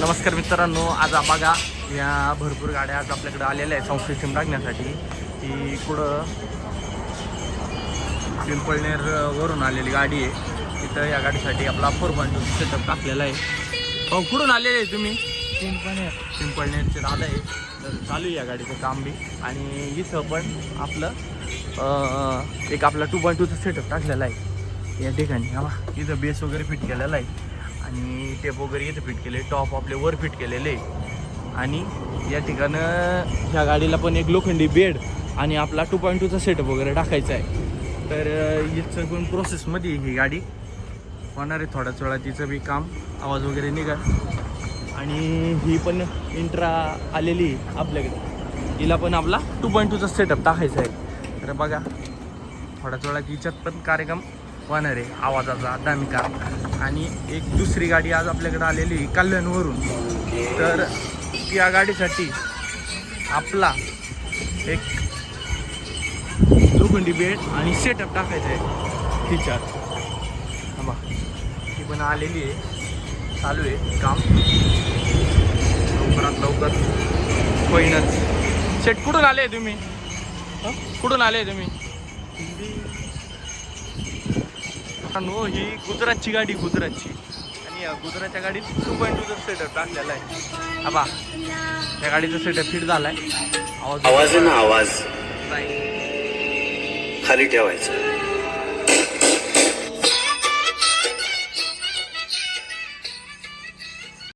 नमस्कार मित्रांनो, आज बघा या भरपूर गाड्या आज आपल्याकडे आलेल्या आहेत साऊंड सिस्टीम टाकण्यासाठी. ही कुठं पिंपळनेर वरून आलेली गाडी आहे. इथं या गाडीसाठी आपला 4.2 सेटअप टाकलेला आहे. हो, कुठून आलेले आहे तुम्ही? पिंपळनेरचे दादा आहे. तर चालू आहे या गाडीचं काम बी. आणि इथं पण आपलं एक आपला 2.2चा सेटअप टाकलेला आहे या ठिकाणी. हा, इथं बेस वगैरे फिट केलेला आहे आणि टेप वगैरे इथं फिट केले, टॉप आपले वर फिट केलेले. आणि या ठिकाणं ह्या गाडीला पण एक लोखंडी बेड आणि आपला 2.2चा सेटअप वगैरे टाकायचा आहे. तर इथं पण प्रोसेसमध्ये ही गाडी होणार आहे. थोड्याच वेळा तिचं बी काम, आवाज वगैरे निघा. आणि ही पण इंट्रा आलेली आपल्याकडे, हिला पण आपला 2.2चा सेटअप टाकायचा आहे. तर बघा थोड्याच वेळा तिच्यात पण कार्यक्रम होणार आहे आवाजाचा दणका. आणि एक दुसरी गाडी आज आपल्याकडे आलेली कल्याणवरून. तर या गाडीसाठी आपला एक लोखंडी बेड आणि सेटअप टाकायचा आहे तिच्यात. बा ती पण आलेली आहे, चालू आहे काम लवकरात लवकर होईनच. सेट कुठून आले तुम्ही? कुठून आले तुम्ही? नो, ही गुजरातची गाडी, गुजरातची. आणि या गुजरातच्या गाडीत 2.2चा सेटअप टाकलेला आहे. बा त्या गाडीचा सेटअप फिट झालाय. आवाज आहे ना, आवाज खाली ठेवायचा.